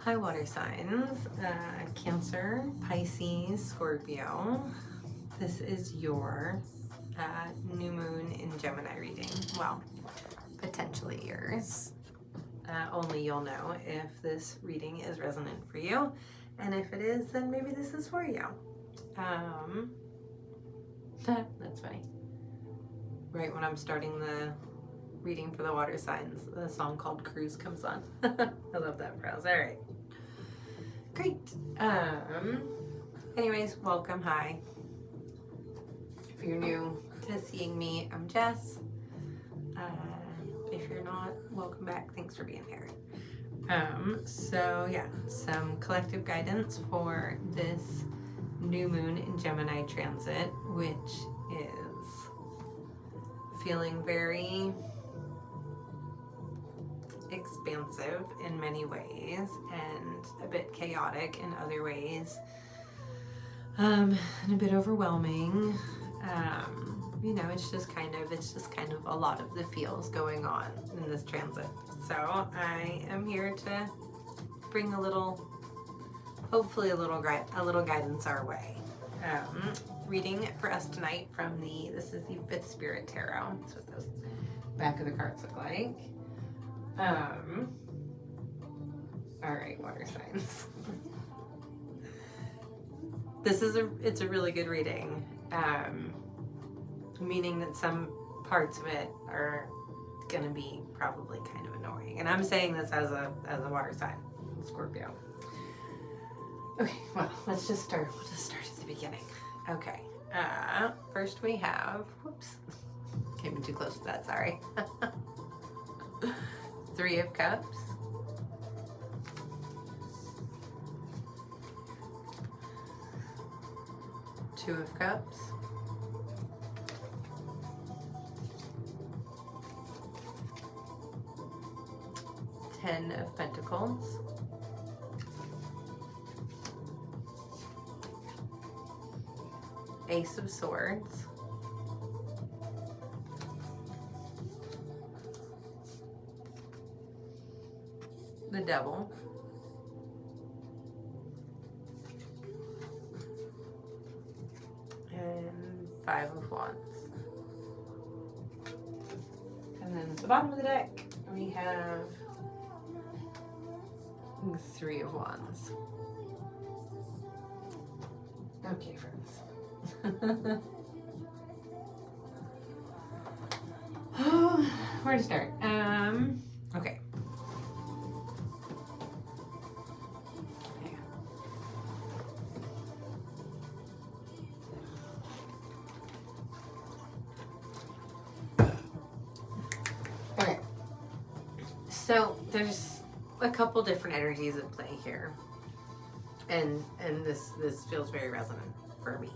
Hi, water signs, Cancer, Pisces, Scorpio. This is your new moon in Gemini reading. Well, potentially yours. Only you'll know if this reading is resonant for you. And if it is, then maybe this is for you. That's funny. Right when I'm starting the reading for the water signs, a song called Cruise comes on. I love that phrase. All right. Great. Anyways, welcome. Hi. If you're new to seeing me, I'm Jess. If you're not, welcome back. Thanks for being here. So yeah, some collective guidance for this new moon in Gemini transit, which is feeling very expansive in many ways and a bit chaotic in other ways, and a bit overwhelming. You know, it's just kind of a lot of the feels going on in this transit. So I am here to bring hopefully a little guidance our way. Reading for us tonight from this is the Fifth Spirit Tarot. That's what those back of the cards look like. All right, water signs. It's a really good reading. Meaning that some parts of it are gonna be probably kind of annoying. And I'm saying this as a water sign, Scorpio. Okay, well, let's just start. We'll just start at the beginning. Okay. First we have, whoops, came in too close to that, sorry. Three of Cups. Two of Cups. Ten of Pentacles. Ace of Swords. The Devil. And Five of Wands. And then at the bottom of the deck, we have Three of Wands. Okay, friends. Where to start? Okay. Okay. So there's a couple different energies at play here, and this feels very resonant for me.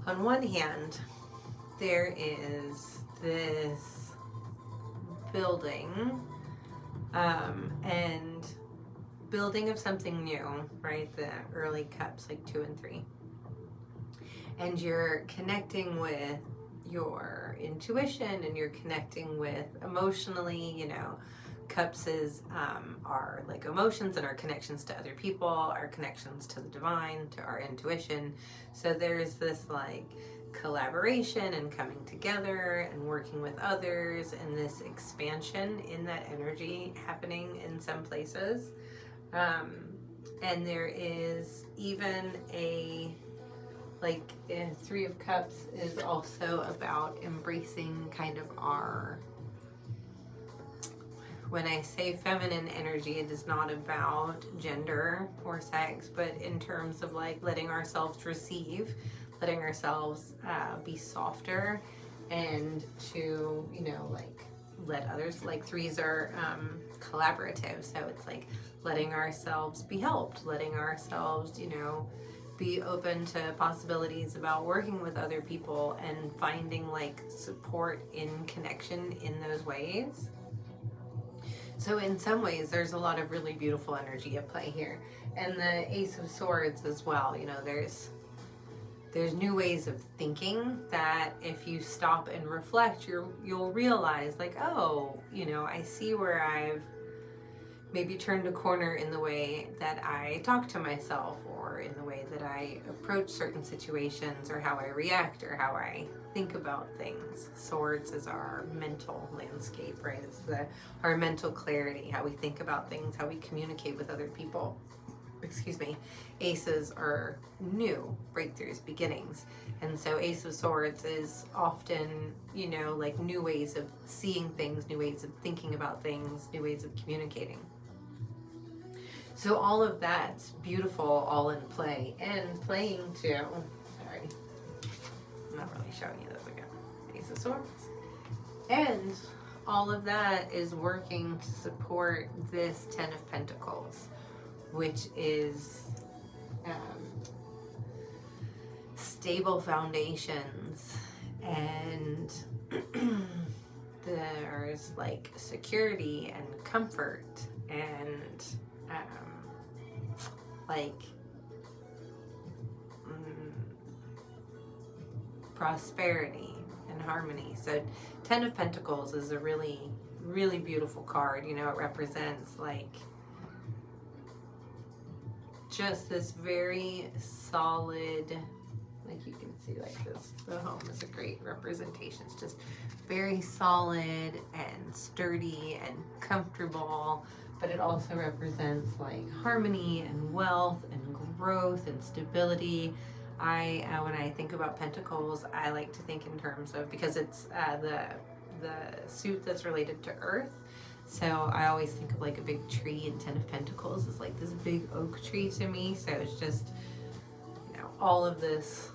On one hand, there is this building and building of something new, right? The early cups, like 2 and 3, and you're connecting with your intuition and you're connecting with emotionally, you know. Cups are like emotions and our connections to other people, our connections to the divine, to our intuition. So there's this like collaboration and coming together and working with others and this expansion in that energy happening in some places. And there is even Three of Cups is also about embracing kind of our, when I say feminine energy, it is not about gender or sex, but in terms of like letting ourselves receive, letting ourselves be softer, and to, you know, like let others, like threes are collaborative. So it's like letting ourselves be helped, letting ourselves, you know, be open to possibilities about working with other people and finding like support in connection in those ways. So in some ways, there's a lot of really beautiful energy at play here. And the Ace of Swords as well, you know, there's new ways of thinking that if you stop and reflect, you'll realize like, oh, you know, I see where I've maybe turned a corner in the way that I talk to myself, or in the way that I approach certain situations, or how I react, or how I think about things. Swords is our mental landscape, right? It's our mental clarity, how we think about things, how we communicate with other people. Excuse me. Aces are new breakthroughs, beginnings. And so Ace of Swords is often, you know, like new ways of seeing things, new ways of thinking about things, new ways of communicating. So all of that's beautiful, all in play. And playing too, sorry, I'm not really showing you those again. Ace of Swords. And all of that is working to support this Ten of Pentacles, which is stable foundations, and there's like security and comfort and like prosperity and harmony. So Ten of Pentacles is a really, really beautiful card. You know, it represents like just this very solid, like you can see like this, the home is a great representation. It's just very solid and sturdy and comfortable, but it also represents like harmony and wealth and growth and stability. When I think about Pentacles, I like to think in terms of, because it's the suit that's related to Earth. So I always think of like a big tree, and Ten of Pentacles is like this big oak tree to me. So it's just, you know, all of this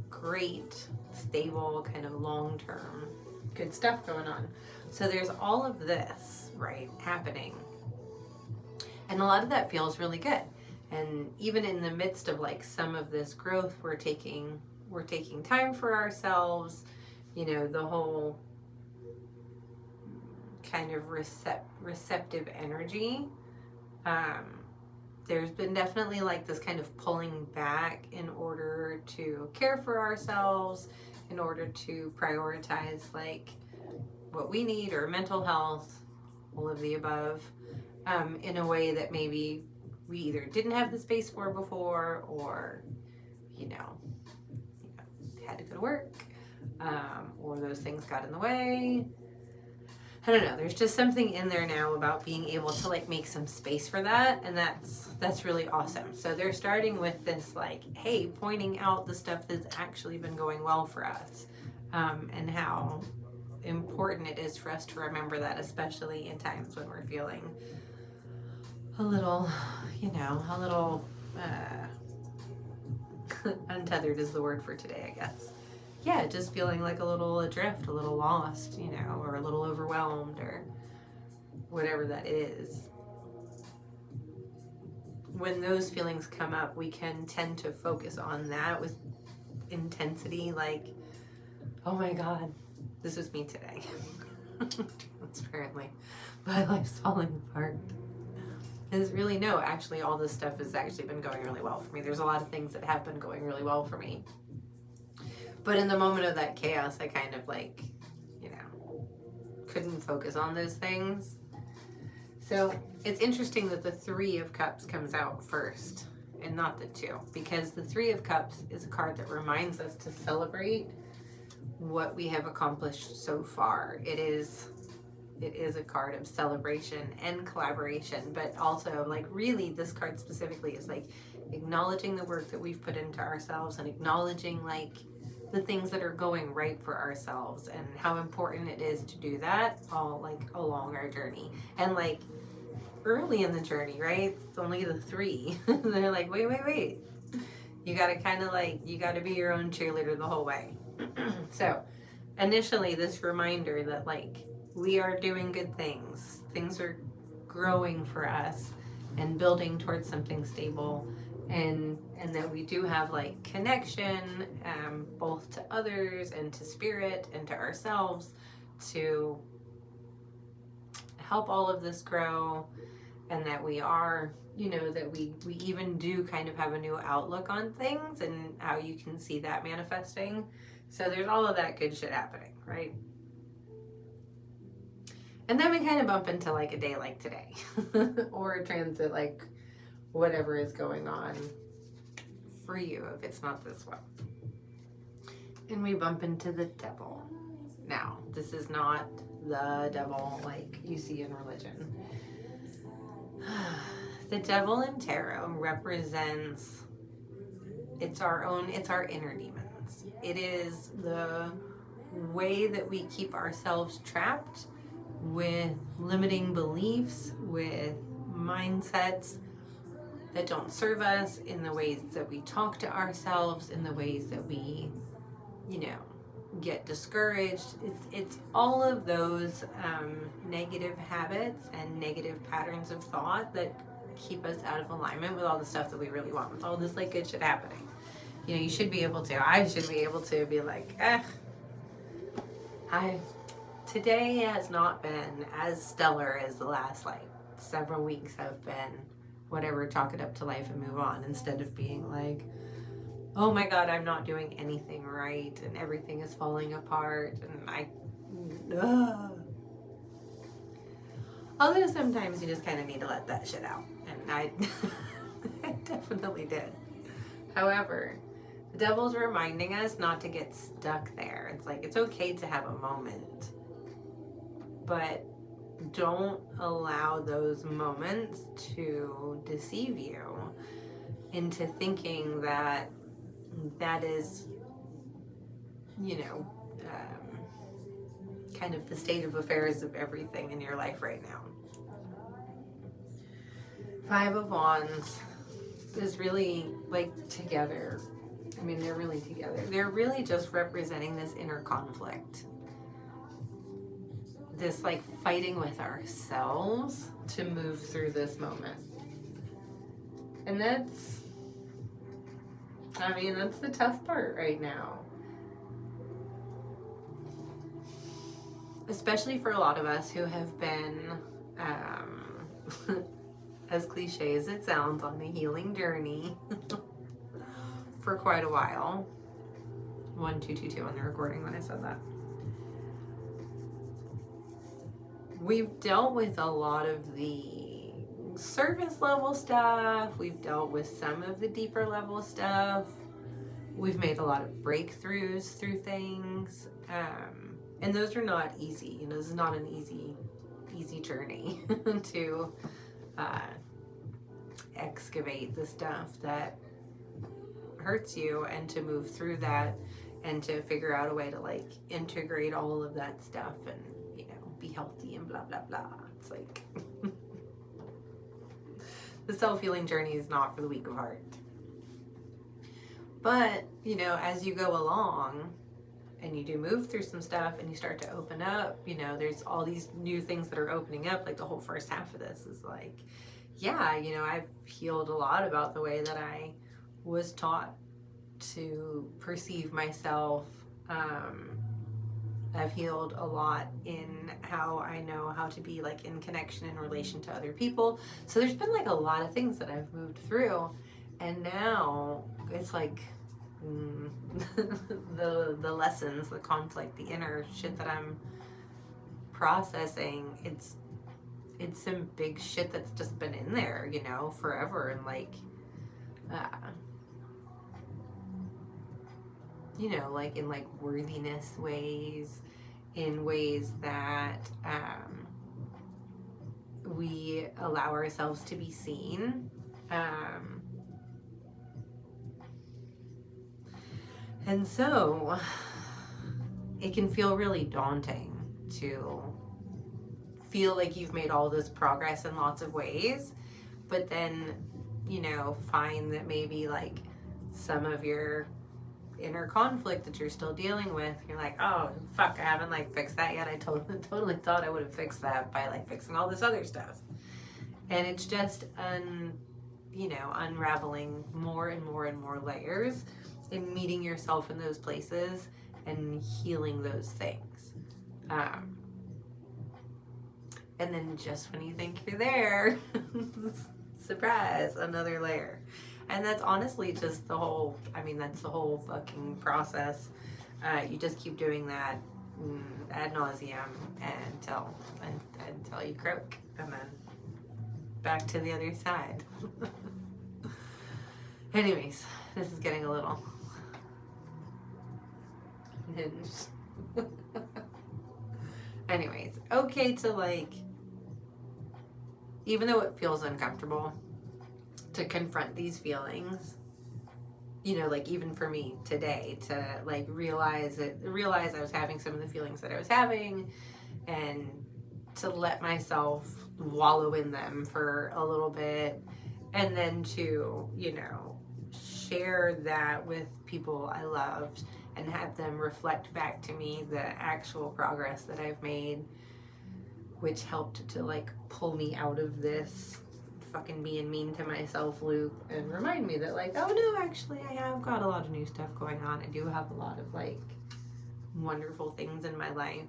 great, stable, kind of long-term good stuff going on. So there's all of this, right, happening. And a lot of that feels really good. And even in the midst of like some of this growth, we're taking time for ourselves, you know, the whole kind of receptive energy. There's been definitely like this kind of pulling back in order to care for ourselves, in order to prioritize like what we need, or mental health, all of the above, in a way that maybe we either didn't have the space for before, or you know had to go to work, or those things got in the way. I don't know, there's just something in there now about being able to like make some space for that, and that's really awesome. So they're starting with this like, hey, pointing out the stuff that's actually been going well for us, and how important it is for us to remember that, especially in times when we're feeling a little, you know, a little untethered is the word for today, I guess. Yeah, just feeling like a little adrift, a little lost, you know, or a little overwhelmed, or whatever that is. When those feelings come up, we can tend to focus on that with intensity, like, oh my God, this is me today. Transparently, my life's falling apart. Is really, no, actually all this stuff has actually been going really well for me. There's a lot of things that have been going really well for me. But in the moment of that chaos, I kind of like, you know, couldn't focus on those things. So it's interesting that the Three of Cups comes out first and not the Two, because the Three of Cups is a card that reminds us to celebrate what we have accomplished so far. It is a card of celebration and collaboration, but also like really this card specifically is like acknowledging the work that we've put into ourselves, and acknowledging like the things that are going right for ourselves, and how important it is to do that all like along our journey. And like early in the journey, right? It's only the three. They're like, wait. You gotta kind of like, you gotta be your own cheerleader the whole way. So initially this reminder that like we are doing good things. Things are growing for us and building towards something stable. And that we do have like connection, both to others and to spirit and to ourselves, to help all of this grow, and that we are, you know, that we even do kind of have a new outlook on things, and how you can see that manifesting. So there's all of that good shit happening, right? And then we kind of bump into like a day like today or a transit like whatever is going on for you if it's not this one. And we bump into the devil. Now, this is not the devil like you see in religion. The devil in tarot represents, it's our inner demons. It is the way that we keep ourselves trapped with limiting beliefs, with mindsets that don't serve us, in the ways that we talk to ourselves, in the ways that we, get discouraged. It's all of those negative habits and negative patterns of thought that keep us out of alignment with all the stuff that we really want, with all this like good shit happening. I should be able to be like, today has not been as stellar as the last like several weeks have been. Whatever, chalk it up to life and move on, instead of being like, oh my God, I'm not doing anything right and everything is falling apart and although sometimes you just kind of need to let that shit out, and I definitely did. However, the devil's reminding us not to get stuck there. It's like, it's okay to have a moment, but don't allow those moments to deceive you into thinking that is, kind of the state of affairs of everything in your life right now. Five of Wands is really like together. I mean, they're really together. They're really just representing this inner conflict. This like fighting with ourselves to move through this moment. And that's the tough part right now. Especially for a lot of us who have been, as cliche as it sounds, on a healing journey for quite a while. 1222 on the recording when I said that. We've dealt with a lot of the surface level stuff. We've dealt with some of the deeper level stuff. We've made a lot of breakthroughs through things. And those are not easy. This is not an easy journey to excavate the stuff that hurts you, and to move through that, and to figure out a way to like integrate all of that stuff and be healthy and blah blah blah. It's like the self-healing journey is not for the weak of heart. But as you go along and you do move through some stuff and you start to open up, there's all these new things that are opening up. Like the whole first half of this is like, I've healed a lot about the way that I was taught to perceive myself. I've healed a lot in how I know how to be like in connection in relation to other people. So there's been like a lot of things that I've moved through, and now it's like the lessons, the conflict, the inner shit that I'm processing. It's some big shit that's just been in there, forever, and like like in like worthiness ways, in ways that we allow ourselves to be seen. And so it can feel really daunting to feel like you've made all this progress in lots of ways, but then, find that maybe like some of your inner conflict that you're still dealing with, you're like, oh fuck, I haven't like fixed that yet. I totally thought I would have fixed that by like fixing all this other stuff. And it's just unraveling more and more and more layers, and meeting yourself in those places and healing those things. And then just when you think you're there, surprise, another layer. And that's honestly just that's the whole fucking process. You just keep doing that ad nauseum until you croak, and then back to the other side. Anyways, this is getting a little hinged. Anyways, okay to like, even though it feels uncomfortable to confront these feelings, you know, like even for me today, to like realize I was having some of the feelings that I was having, and to let myself wallow in them for a little bit, and then to, you know, share that with people I loved and have them reflect back to me the actual progress that I've made, which helped to like pull me out of this fucking being mean to myself loop and remind me that like, oh no, actually I have got a lot of new stuff going on. I do have a lot of like wonderful things in my life.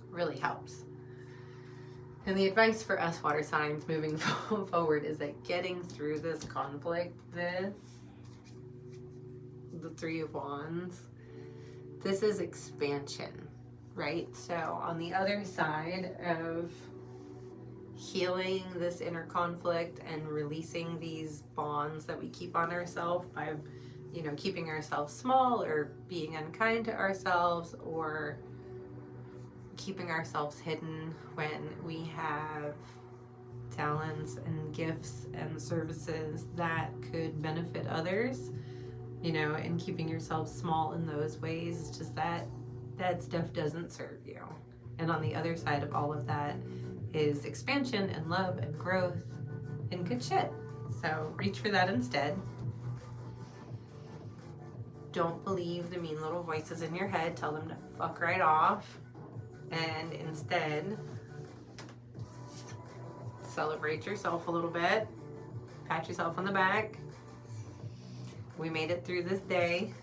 Really helps. And the advice for us water signs moving forward is that getting through this conflict, the Three of Wands, this is expansion, right? So on the other side of healing this inner conflict and releasing these bonds that we keep on ourselves by, you know, keeping ourselves small or being unkind to ourselves or keeping ourselves hidden when we have talents and gifts and services that could benefit others, you know, and keeping yourself small in those ways, just that stuff doesn't serve you. And on the other side of all of that is expansion and love and growth and good shit. So reach for that instead. Don't believe the mean little voices in your head. Tell them to fuck right off. And instead, celebrate yourself a little bit. Pat yourself on the back. We made it through this day.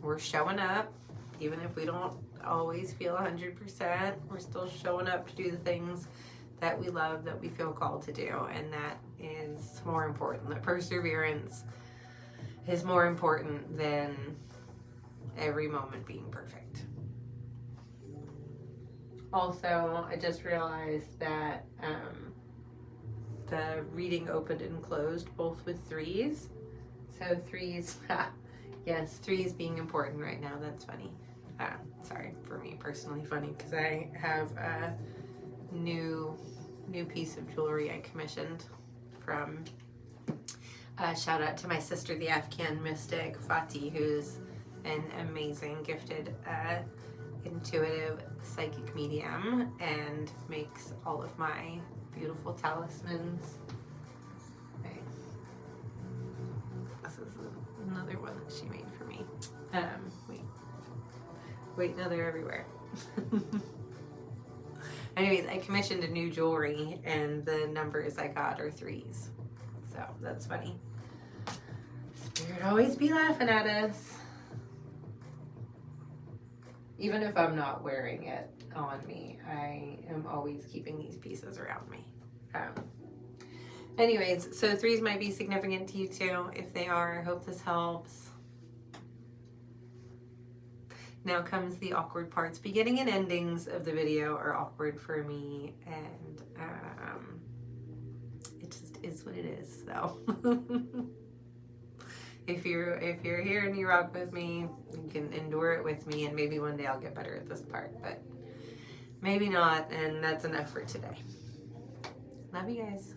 We're showing up. Even if we don't always feel 100%, we're still showing up to do the things that we love, that we feel called to do, and that is more important. The perseverance is more important than every moment being perfect. Also, I just realized that the reading opened and closed both with threes. So threes, yes, threes being important right now. That's funny. Sorry, for me personally funny, because I have a new piece of jewelry I commissioned from, shout out to my sister, the Afghan mystic Fatih, who's an amazing, gifted, intuitive psychic medium and makes all of my beautiful talismans. Okay. This is another one that she made for me. Wait, no, they're everywhere. Anyways, I commissioned a new jewelry and the numbers I got are threes. So that's funny. Spirit always be laughing at us. Even if I'm not wearing it on me, I am always keeping these pieces around me. Anyways, so threes might be significant to you too. If they are, I hope this helps. Now comes the awkward parts. Beginning and endings of the video are awkward for me, and it just is what it is. So if you're here and you rock with me, you can endure it with me, and maybe one day I'll get better at this part, but maybe not, and that's enough for today. Love you guys.